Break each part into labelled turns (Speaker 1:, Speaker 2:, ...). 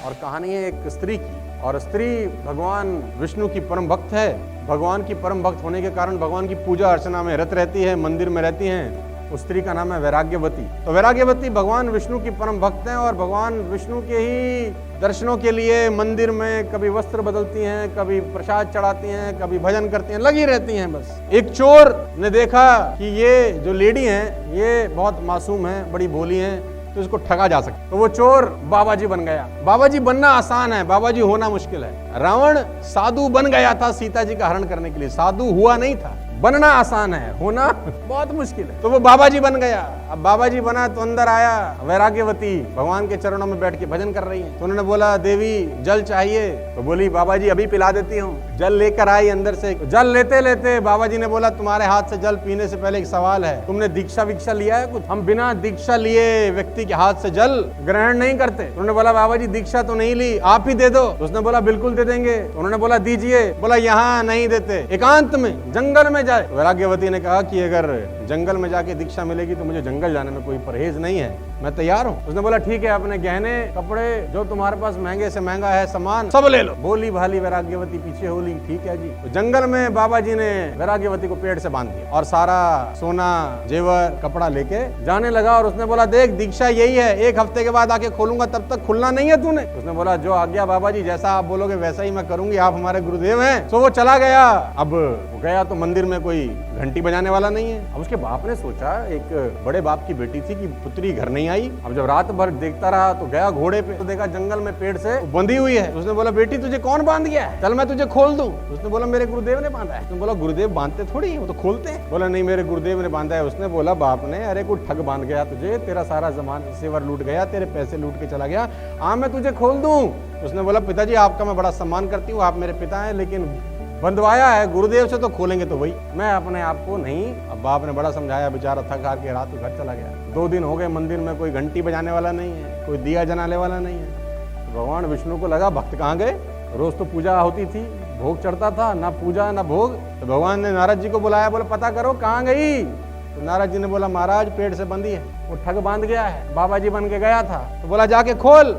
Speaker 1: और कहानी है एक स्त्री की, और स्त्री भगवान विष्णु की परम भक्त है। भगवान की परम भक्त होने के कारण भगवान की पूजा अर्चना में रत रहती है, मंदिर में रहती हैं। उस स्त्री का नाम है वैराग्यवती। तो वैराग्यवती भगवान विष्णु की परम भक्त हैं और भगवान विष्णु के ही दर्शनों के लिए मंदिर में कभी वस्त्र बदलती हैं, कभी प्रसाद चढ़ाती हैं, कभी भजन करती हैं, लगी रहती हैं बस। एक चोर ने देखा कि ये जो लेडी हैं ये बहुत मासूम है, बड़ी भोली हैं, तो इसको ठगा जा सकता। तो वो चोर बाबा जी बन गया। बाबा जी बनना आसान है, बाबा जी होना मुश्किल है। रावण साधु बन गया था सीता जी का हरण करने के लिए, साधु हुआ नहीं था। बनना आसान है, होना बहुत मुश्किल है। तो वो बाबा जी बन गया। अब बाबा जी बना तो अंदर आया वैराग्यवती, भगवान के चरणों में बैठ के भजन कर रही है। तो उन्होंने बोला देवी जल चाहिए, तो बोली बाबा जी अभी पिला देती हूँ। जल लेकर आई अंदर से। जल लेते लेते बाबा जी ने बोला तुम्हारे हाथ से जल पीने से पहले एक सवाल है, तुमने दीक्षा विक्षा लिया है कुछ? हम बिना दीक्षा लिए व्यक्ति के हाथ से जल ग्रहण नहीं करते। उन्होंने बोला बाबा जी दीक्षा तो नहीं ली, आप ही दे दो। तो उसने बोला बिल्कुल दे देंगे। उन्होंने बोला दीजिए। बोला यहाँ नहीं देते, एकांत में जंगल में जाए। वैराग्यवती ने कहा कि अगर जंगल में जाके दीक्षा मिलेगी तो मुझे जंगल जाने में कोई परहेज नहीं है, मैं तैयार हूँ। उसने बोला ठीक है, अपने गहने कपड़े जो तुम्हारे पास महंगे से महंगा है सामान सब ले लो। बोली भाली वैराग्यवती पीछे हो ली, ठीक है जी। तो जंगल में बाबा जी ने वैराग्यवती को पेड़ से बांध दिया और सारा सोना जेवर कपड़ा लेके जाने लगा। और उसने बोला देख दीक्षा यही है, एक हफ्ते के बाद आके खोलूंगा, तब तक खुलना नहीं है तूने। उसने बोला जो आज्ञा बाबा जी, जैसा आप बोलोगे वैसा ही मैं करूंगी, आप हमारे गुरुदेव हैं। तो वो चला गया। अब वो गया तो मंदिर में कोई घंटी बजाने वाला नहीं है। अब उसके बाप ने सोचा, एक बड़े बाप की बेटी थी कि पुत्री घर नहीं आई। अब जब रात भर देखता रहा तो गया घोड़े पे, तो देखा जंगल में पेड़ से बंधी हुई है। उसने बोला बेटी तुझे कौन बांध गया है, चल मैं तुझे खोल दूं। उसने बोला मेरे गुरुदेव ने बांधा है। उसने बोला गुरुदेव बांधते थोड़ी, वो तो खोलते हैं। बोला नहीं मेरे गुरुदेव ने बांधा है। उसने बोला बाप ने, अरे कोई ठग बांध गया तुझे, तेरा सारा जमान सेवर लूट गया, तेरे पैसे लूट के चला गया, मैं तुझे खोल दूं। उसने बोला पिताजी आपका मैं बड़ा सम्मान करती हूँ, आप मेरे पिता हैं, लेकिन बंधवाया है गुरुदेव से तो खोलेंगे तो वही, मैं अपने आप को नहीं। अब बाप ने बड़ा समझाया, बेचारा थक हार के रात को घर चला गया। 2 दिन हो गए, मंदिर में कोई घंटी बजाने वाला नहीं है, कोई दिया जलाने वाला नहीं है। तो भगवान विष्णु को लगा भक्त कहाँ गए, रोज तो पूजा होती थी, भोग चढ़ता था, ना पूजा ना भोग। तो भगवान ने नारद जी को बुलाया, बोला पता करो कहाँ गई। तो नारद जी ने बोला महाराज पेड़ से बंधी है, वो ठग बांध गया है, बाबा जी बन के गया था। तो बोला जाके खोल।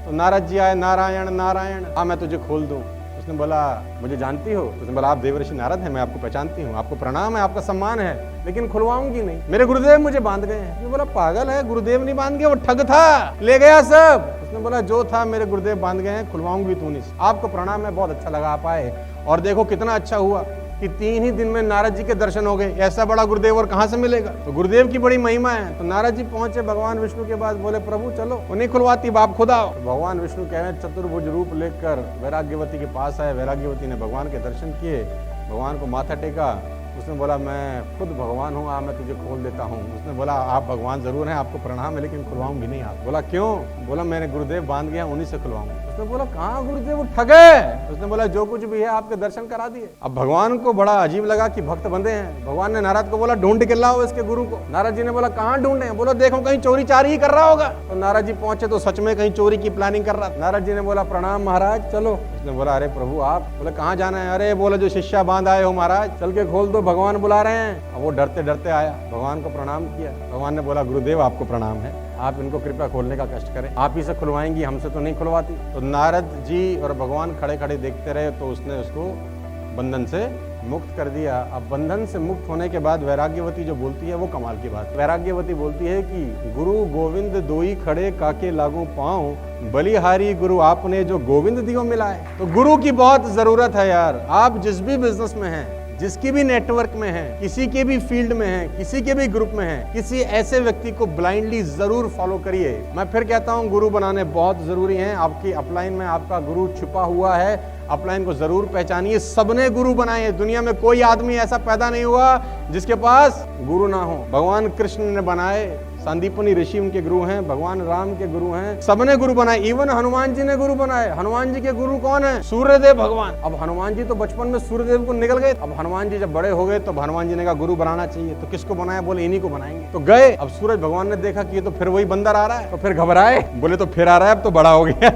Speaker 1: तो नारद जी आए, नारायण नारायण, मैं तुझे खोल दूं। उसने बोला मुझे जानती हो? उसने बोला आप देवर्षि नारद हैं, मैं आपको पहचानती हूँ, आपको प्रणाम है, आपका सम्मान है, लेकिन खुलवाऊंगी नहीं, मेरे गुरुदेव मुझे बांध गए हैं। उसने बोला पागल है, गुरुदेव नहीं बांध गया, वो ठग था, ले गया सब। उसने बोला जो था मेरे गुरुदेव बांध गए हैं, खुलवाऊंगी तू नहीं। आपको प्रणाम है, बहुत अच्छा लगा आप आए, और देखो कितना अच्छा हुआ कि 3 ही दिन में नारद जी के दर्शन हो गए। ऐसा बड़ा गुरुदेव और कहाँ से मिलेगा? तो गुरुदेव की बड़ी महिमा है। तो नारद जी पहुंचे भगवान विष्णु के पास, बोले प्रभु चलो, उन्हें खुलवाती, बाप खुद आओ। तो भगवान विष्णु कह रहे चतुर्भुज रूप लेकर वैराग्यवती के पास आए। वैराग्यवती ने भगवान के दर्शन किए, भगवान को माथा टेका। उसने बोला मैं खुद भगवान हूँ, मैं तुझे खोल देता हूँ। उसने बोला आप भगवान जरूर हैं, आपको प्रणाम है, लेकिन खुलवाऊंगी नहीं आप। बोला क्यों? बोला मैंने गुरुदेव बांध गया, उन्हीं से खुलवाऊंगा। उसने बोला कहाँ गुरुदेव, वो ठगे। उसने बोला जो कुछ भी है आपके दर्शन करा दिए। अब भगवान को बड़ा अजीब लगा कि भक्त बंधे हैं। भगवान ने नारद को बोला ढूंढ के लाओ इसके गुरु को। नारद जी ने बोला कहाँ ढूंढे? बोला देखो कहीं चोरी चारी ही कर रहा होगा। तो नारद जी पहुंचे तो सच में कहीं चोरी की प्लानिंग कर रहा था। नारद जी ने बोला प्रणाम महाराज चलो। उसने बोला अरे प्रभु आप? बोले कहाँ जाना है? अरे बोला जो शिष्या बांध आए हो महाराज, चल के खोल दो, भगवान बुला रहे हैं। अब वो डरते डरते आया, भगवान को प्रणाम किया। भगवान ने बोला गुरुदेव आपको प्रणाम है, आप इनको कृपया खोलने का कष्ट करें, आप ही से खुलवाएंगी, हमसे तो नहीं खुलवाती। तो नारद जी और भगवान खड़े खड़े देखते रहे, तो उसने उसको बंधन से मुक्त कर दिया। अब बंधन से मुक्त होने के बाद वैराग्यवती जो बोलती है वो कमाल की बात। वैराग्यवती बोलती है कि गुरु गोविंद दोई खड़े काके लागू पाऊं, बलिहारी गुरु आपने जो गोविंद दियो मिलाए। तो गुरु की बहुत जरूरत है यार। आप जिस भी बिजनेस में हैं, जिसकी भी नेटवर्क में है, किसी के भी फील्ड में है, किसी के भी ग्रुप में है, किसी ऐसे व्यक्ति को ब्लाइंडली जरूर फॉलो करिए। मैं फिर कहता हूं गुरु बनाने बहुत जरूरी है। आपकी अपलाइन में आपका गुरु छुपा हुआ है, अपलाइन को जरूर पहचानिए। सबने गुरु बनाए, दुनिया में कोई आदमी ऐसा पैदा नहीं हुआ जिसके पास गुरु ना हो। भगवान कृष्ण ने बनाए, संदीपनी ऋषि उनके गुरु हैं, भगवान राम के गुरु हैं, सबने गुरु बनाए। इवन हनुमान जी ने गुरु बनाए। हनुमान जी के गुरु कौन है? सूर्यदेव भगवान। अब हनुमान जी तो बचपन में सूर्यदेव को निकल गए। अब हनुमान जी जब बड़े हो गए तो हनुमान जी ने कहा गुरु बनाना चाहिए। तो किसको बनाया? बोले इन्हीं को बनाएंगे। तो गए। अब सूरज भगवान ने देखा कि ये तो फिर वही बंदर आ रहा है, तो फिर घबराए, बोले तो फिर आ रहा है, अब तो बड़ा हो गया।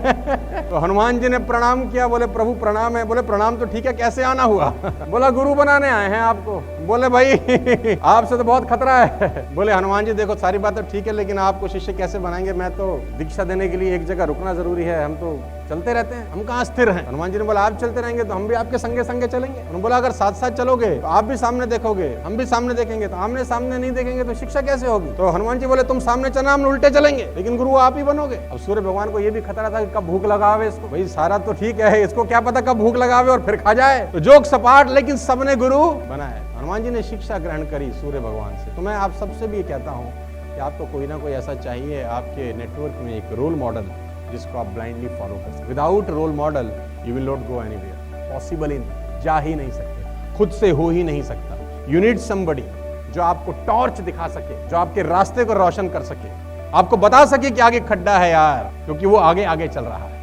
Speaker 1: तो हनुमान जी ने प्रणाम किया, बोले प्रभु प्रणाम है। बोले प्रणाम तो ठीक है, कैसे आना हुआ? बोला गुरु बनाने आए हैं आपको। बोले भाई आपसे तो बहुत खतरा है। बोले हनुमान जी देखो सारी बात तो ठीक है, लेकिन आपको शिष्य कैसे बनाएंगे? मैं तो दीक्षा देने के लिए एक जगह रुकना जरूरी है, हम तो चलते रहते हैं, हम कहाँ स्थिर हैं। हनुमान जी ने बोला आप चलते रहेंगे तो हम भी आपके संगे संगे चलेंगे। उन्होंने बोला अगर साथ साथ चलोगे तो आप भी सामने देखोगे, हम भी सामने देखेंगे, तो आमने सामने नहीं देखेंगे तो शिक्षा कैसे होगी? तो हनुमान जी बोले तुम सामने चलना, हम उल्टे चलेंगे, लेकिन गुरु आप ही बनोगे। अब सूर्य भगवान को ये भी खतरा था कि कब भूख लगावे इसको। भाई सारा तो ठीक है, इसको क्या पता कब भूख लगावे और फिर खा जाए। तो जोक सपाट, लेकिन सबने गुरु बनाए। हनुमान जी ने शिक्षा ग्रहण करी सूर्य भगवान से। तो मैं आप सबसे भी कहता हूँ कि आपको कोई ना कोई ऐसा चाहिए आपके नेटवर्क में, एक रोल मॉडल जिसको आप ब्लाइंडली फॉलो कर सकते। Without role model you will not go anywhere. Possible ही नहीं, जा ही नहीं सकते, खुद से हो ही नहीं सकता। यू नीड समबडी जो आपको टॉर्च दिखा सके, जो आपके रास्ते को रोशन कर सके, आपको बता सके कि आगे खड्डा है यार, क्योंकि वो आगे आगे चल रहा है।